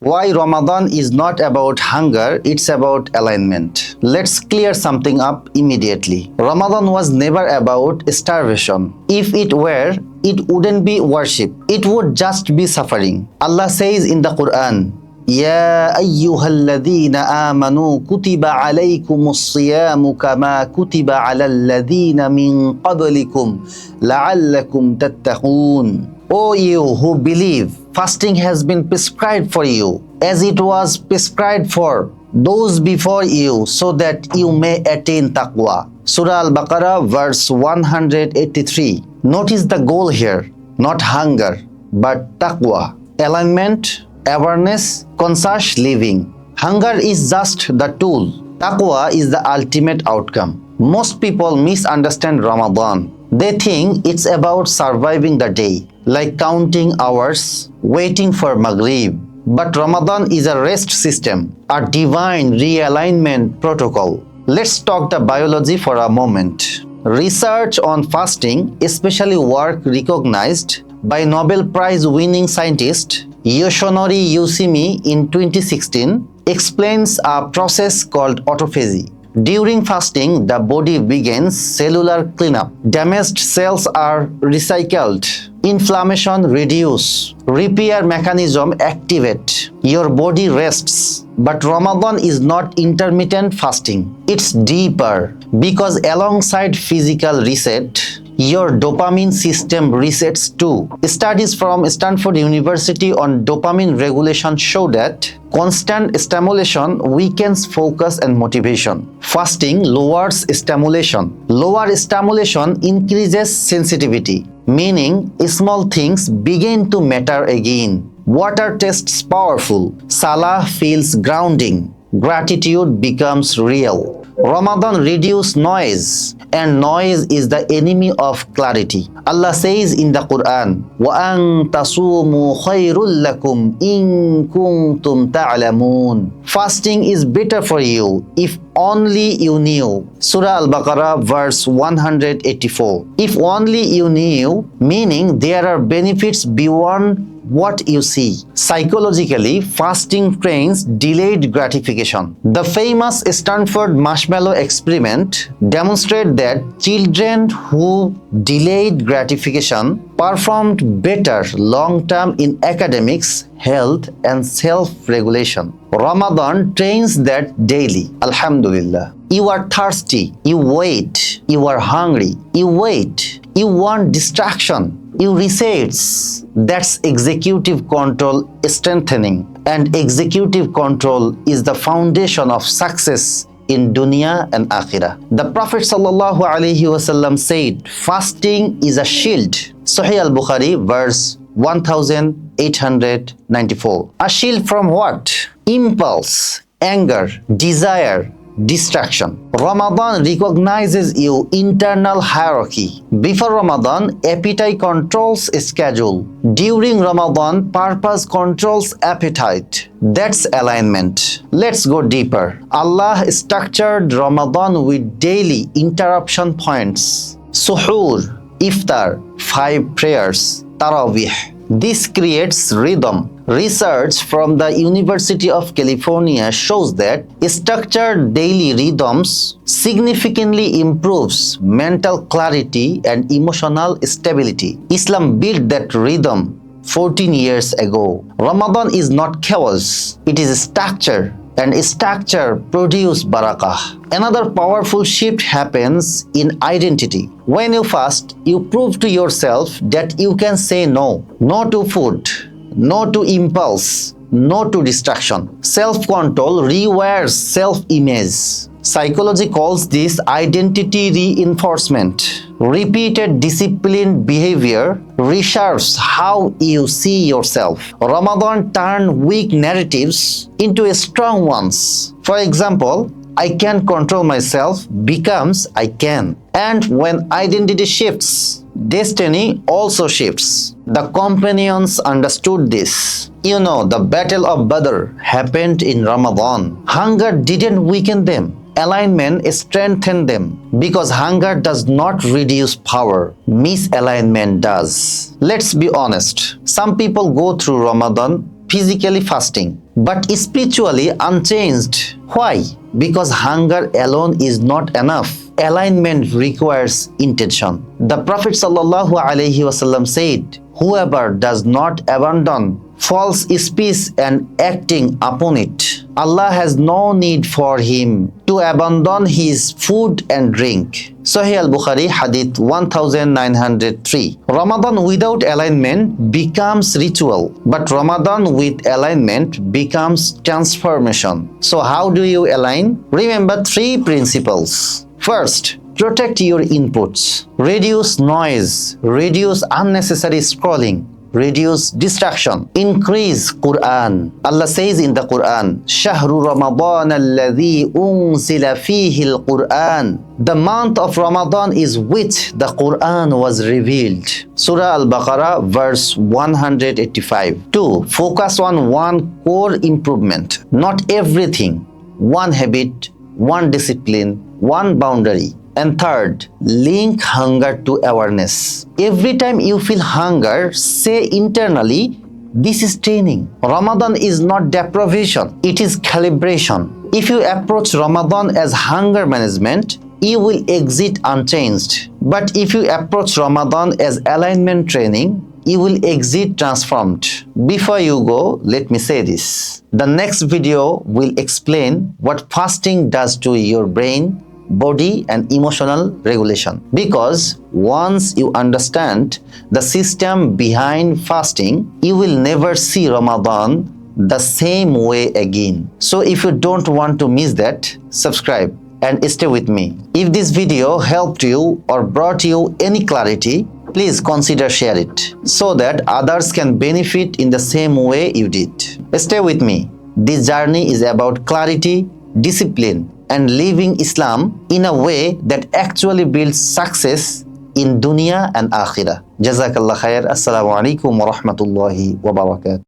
Why Ramadan is not about hunger, it's about alignment. Let's clear something up immediately. Ramadan was never about starvation. If it were, it wouldn't be worship. It would just be suffering. Allah says in the Qur'an, يا أيها الذين آمنوا كتب عليكم الصيام كما كتب على الذين من قبلكم لعلكم تتقون. O you who believe, fasting has been prescribed for you, as it was prescribed for those before you, so that you may attain Taqwa. Surah Al-Baqarah, verse 183. Notice the goal here, not hunger, but Taqwa. Alignment, awareness, conscious living. Hunger is just the tool. Taqwa is the ultimate outcome. Most people misunderstand Ramadan. They think it's about surviving the day, like counting hours, waiting for Maghrib. But Ramadan is a rest system, a divine realignment protocol. Let's talk the biology for a moment. Research on fasting, especially work recognized by Nobel Prize winning scientist Yoshinori Yusumi in 2016, explains a process called autophagy. During fasting, the body begins cellular cleanup. Damaged cells are recycled. Inflammation reduces. Repair mechanism activate. Your body rests. But Ramadan is not intermittent fasting. It's deeper, because alongside physical reset, your dopamine system resets too. Studies from Stanford University on dopamine regulation show that constant stimulation weakens focus and motivation. Fasting lowers stimulation. Lower stimulation increases sensitivity, meaning small things begin to matter again. Water tastes powerful. Salah feels grounding. Gratitude becomes real. Ramadan reduces noise, and noise is the enemy of clarity. Allah says in the Qur'an, وَأَن تَصُومُوا خَيْرٌ لَكُمْ إِن كُنتُمْ تَعْلَمُونَ. Fasting is better for you if only you knew. Surah Al-Baqarah, verse 184. If only you knew, meaning there are benefits beyond what you see. Psychologically, fasting trains delayed gratification. The famous Stanford marshmallow experiment demonstrated that children who delayed gratification performed better long-term in academics, health, and self-regulation. Ramadan trains that daily. Alhamdulillah. You are thirsty, you wait. You are hungry, you wait. You want distraction, you resets. That's executive control strengthening. And executive control is the foundation of success in dunya and akhirah. The Prophet ﷺ said, fasting is a shield. Sahih Al-Bukhari, verse 1894. A shield from what? Impulse, anger, desire, distraction. Ramadan recognizes your internal hierarchy. Before Ramadan, appetite controls schedule. During Ramadan, purpose controls appetite. That's alignment. Let's go deeper. Allah structured Ramadan with daily interruption points. Suhoor, iftar, 5 prayers, tarawih. This creates rhythm. Research from the University of California shows that structured daily rhythms significantly improves mental clarity and emotional stability. Islam built that rhythm 14 years ago. Ramadan is not chaos, it is structure, and structure produces barakah. Another powerful shift happens in identity. When you fast, you prove to yourself that you can say no. No to food, no to impulse, no to distraction. Self-control rewires self-image. Psychology calls this identity reinforcement. Repeated disciplined behavior reshapes how you see yourself. Ramadan turned weak narratives into strong ones. For example, I can control myself becomes I can. And when identity shifts, destiny also shifts. The companions understood this. You know, the Battle of Badr happened in Ramadan. Hunger didn't weaken them. Alignment strengthened them, because hunger does not reduce power, misalignment does. Let's be honest, some people go through Ramadan physically fasting, but spiritually unchanged. Why? Because hunger alone is not enough. Alignment requires intention. The Prophet ﷺ said, "Whoever does not abandon false speech and acting upon it, Allah has no need for him to abandon his food and drink." Sahih Al-Bukhari, Hadith 1903. Ramadan without alignment becomes ritual, but Ramadan with alignment becomes transformation. So how do you align? Remember 3 principles. First, protect your inputs. Reduce noise, reduce unnecessary scrolling, reduce distraction, increase Qur'an. Allah says in the Qur'an, "Shahru Ramadan alladhi unzila fihi al-Qur'an." The month of Ramadan is which the Qur'an was revealed. Surah Al-Baqarah, verse 185. 2. Focus on one core improvement, not everything. One habit, one discipline, one boundary. And third, link hunger to awareness. Every time you feel hunger, say internally, "This is training." Ramadan is not deprivation, it is calibration. If you approach Ramadan as hunger management, you will exit unchanged. But if you approach Ramadan as alignment training, you will exit transformed. Before you go, let me say this. The next video will explain what fasting does to your brain, body and emotional regulation, because once you understand the system behind fasting, you will never see Ramadan the same way again. So if you don't want to miss that, subscribe and stay with me. If this video helped you or brought you any clarity, please consider share it so that others can benefit in the same way you did. Stay with me. This journey is about clarity, discipline and living Islam in a way that actually builds success in dunya and akhirah. Jazakallah khair. Assalamu alaikum wa rahmatullahi wa barakatuh.